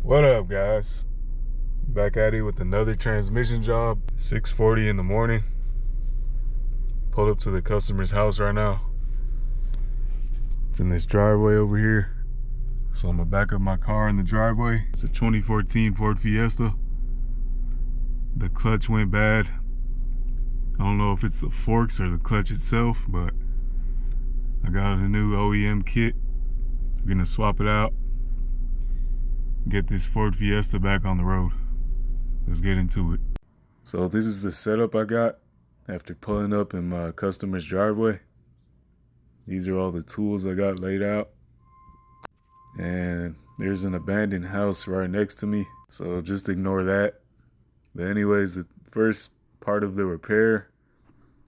What up, guys? Back at it with another transmission job. 6:40 in the morning. Pulled up to the customer's house right now. It's in this driveway over here. So I'm gonna back up my car in the driveway. It's a 2014 Ford Fiesta. The clutch went bad. I don't know if it's the forks or the clutch itself, but I got a new OEM kit. We're gonna swap it out. Get this Ford Fiesta back on the road. Let's get into it. So this is the setup I got after pulling up in my customer's driveway. These are all the tools I got laid out. And there's an abandoned house right next to me, so just ignore that. But anyways, the first part of the repair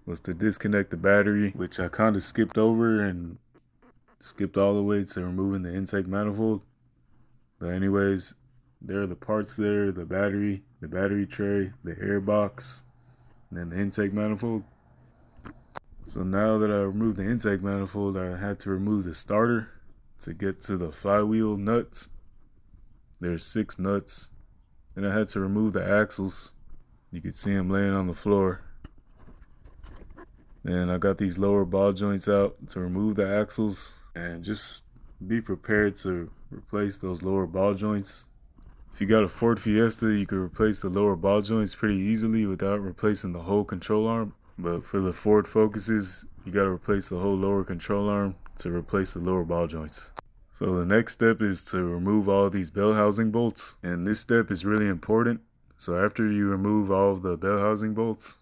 was to disconnect the battery, which I kind of skipped over and skipped all the way to removing the intake manifold. But anyways, there are the parts there, the battery tray, the air box, and then the intake manifold. So now that I removed the intake manifold, I had to remove the starter to get to the flywheel nuts. There's 6 nuts. Then I had to remove the axles. You could see them laying on the floor. Then I got these lower ball joints out to remove the axles, and just be prepared to replace those lower ball joints. If you got a Ford Fiesta, you could replace the lower ball joints pretty easily without replacing the whole control arm. But for the Ford Focuses, you got to replace the whole lower control arm to replace the lower ball joints. So the next step is to remove all these bell housing bolts, and this step is really important. So after you remove all of the bell housing bolts,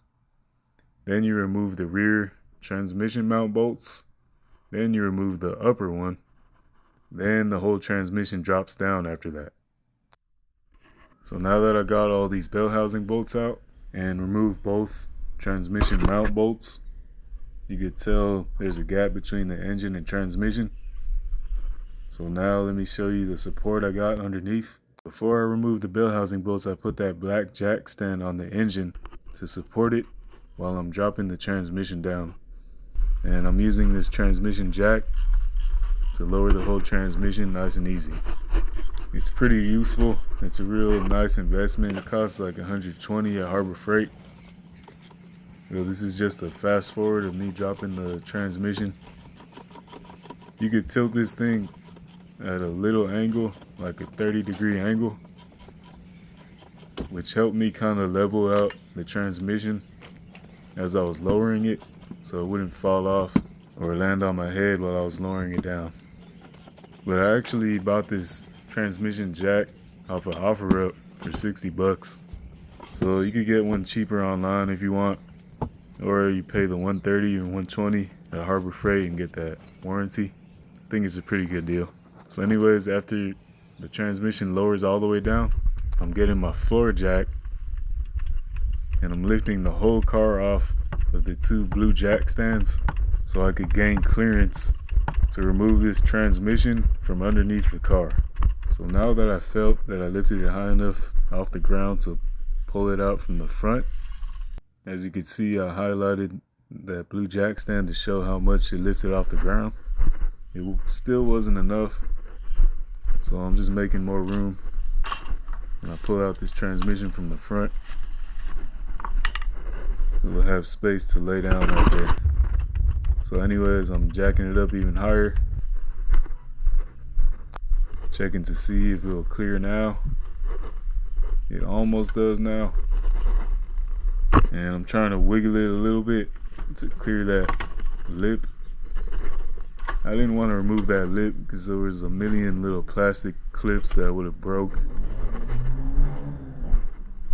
then you remove the rear transmission mount bolts, then you remove the upper one, then the whole transmission drops down after that. So now that I got all these bell housing bolts out and removed both transmission mount bolts, you could tell there's a gap between the engine and transmission. So now let me show you the support I got underneath. Before I removed the bell housing bolts, I put that black jack stand on the engine to support it while I'm dropping the transmission down. And I'm using this transmission jack to lower the whole transmission nice and easy. It's pretty useful. It's a real nice investment. It costs like $120 at Harbor Freight. This is just a fast forward of me dropping the transmission. You could tilt this thing at a little angle, like a 30-degree angle, which helped me kind of level out the transmission as I was lowering it, so it wouldn't fall off or land on my head while I was lowering it down. But I actually bought this transmission jack off of OfferUp for $60. So you could get one cheaper online if you want, or you pay the $130 or $120 at Harbor Freight and get that warranty. I think it's a pretty good deal. So anyways, after the transmission lowers all the way down, I'm getting my floor jack and I'm lifting the whole car off of the 2 blue jack stands so I could gain clearance to remove this transmission from underneath the car. So now that I felt that I lifted it high enough off the ground to pull it out from the front, as you can see, I highlighted that blue jack stand to show how much it lifted off the ground. It still wasn't enough, so I'm just making more room. And I pull out this transmission from the front, so we'll have space to lay down right there. So anyways, I'm jacking it up even higher, checking to see if it'll clear now. It almost does now. And I'm trying to wiggle it a little bit to clear that lip. I didn't want to remove that lip because there was a million little plastic clips that would have broke.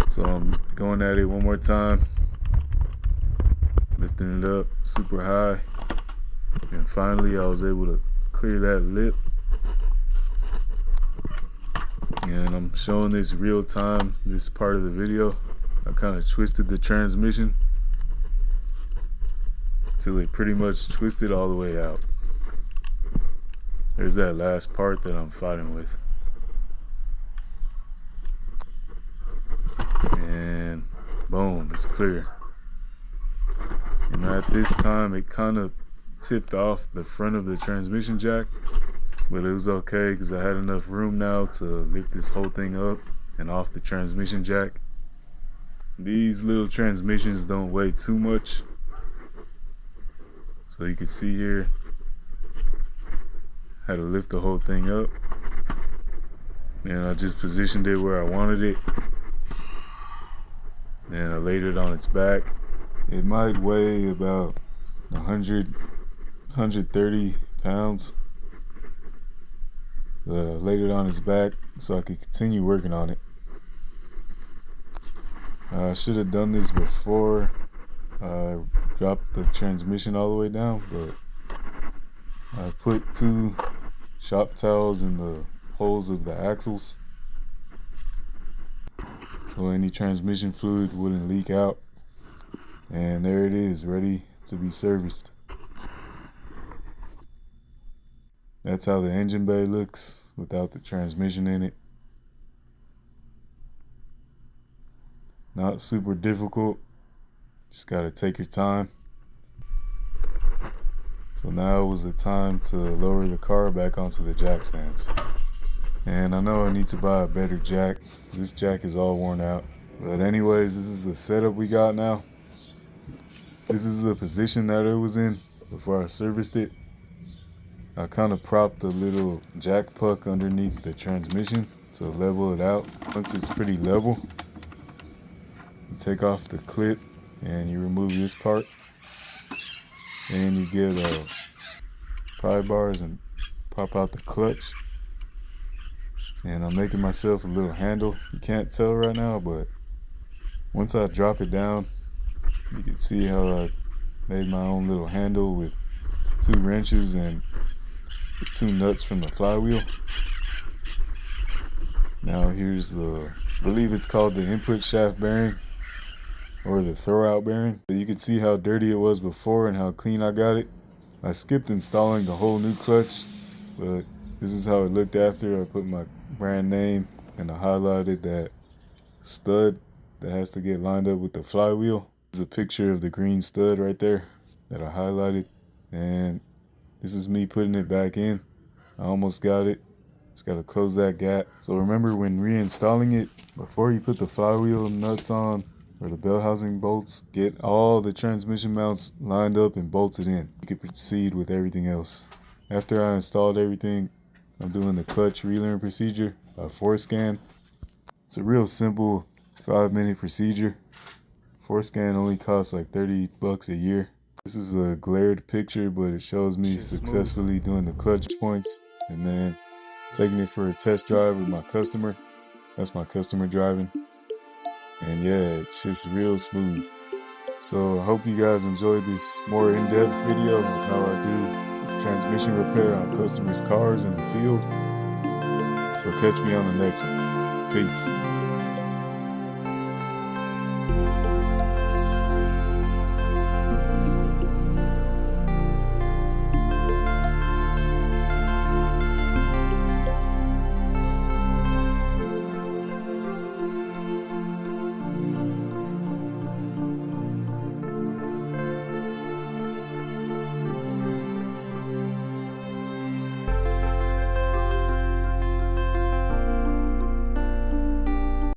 So I'm going at it one more time, lifting it up super high. And finally I was able to clear that lip. And I'm showing this real time, this part of the video. I kind of twisted the transmission till it pretty much twisted all the way out. There's that last part that I'm fighting with. And boom, it's clear. And at this time, it kind of tipped off the front of the transmission jack but it was okay because I had enough room now to lift this whole thing up and off the transmission jack. These little transmissions don't weigh too much, so you can see here I had to lift the whole thing up, and I just positioned it where I wanted it, and I laid it on its back. It might weigh about 130 pounds. But I laid it on its back so I could continue working on it. I should have done this before I dropped the transmission all the way down, but I put 2 shop towels in the holes of the axles so any transmission fluid wouldn't leak out. And there it is, ready to be serviced. That's how the engine bay looks without the transmission in it. Not super difficult, just gotta take your time. So now was the time to lower the car back onto the jack stands. And I know I need to buy a better jack, because this jack is all worn out. But anyways, this is the setup we got now. This is the position that it was in before I serviced it. I kind of propped a little jack puck underneath the transmission to level it out. Once it's pretty level, you take off the clip and you remove this part. And you get pry bars and pop out the clutch. And I'm making myself a little handle. You can't tell right now, but once I drop it down, you can see how I made my own little handle with 2 wrenches and 2 nuts from the flywheel. Now here's I believe it's called the input shaft bearing or the throw out bearing. But you can see how dirty it was before and how clean I got it. I skipped installing the whole new clutch, but this is how it looked after. I put my brand name and I highlighted that stud that has to get lined up with the flywheel. This is a picture of the green stud right there that I highlighted, and this is me putting it back in. I almost got it. Just gotta close that gap. So remember, when reinstalling it, before you put the flywheel nuts on or the bell housing bolts, get all the transmission mounts lined up and bolted in. You can proceed with everything else. After I installed everything, I'm doing the clutch relearn procedure by ForScan. It's a real simple 5-minute procedure. ForScan only costs like $30 a year. This is a glared picture, but it shows me successfully doing the clutch points and then taking it for a test drive with my customer. That's my customer driving. And yeah, it's just real smooth. So I hope you guys enjoyed this more in-depth video of how I do this transmission repair on customers' cars in the field. So catch me on the next one. Peace.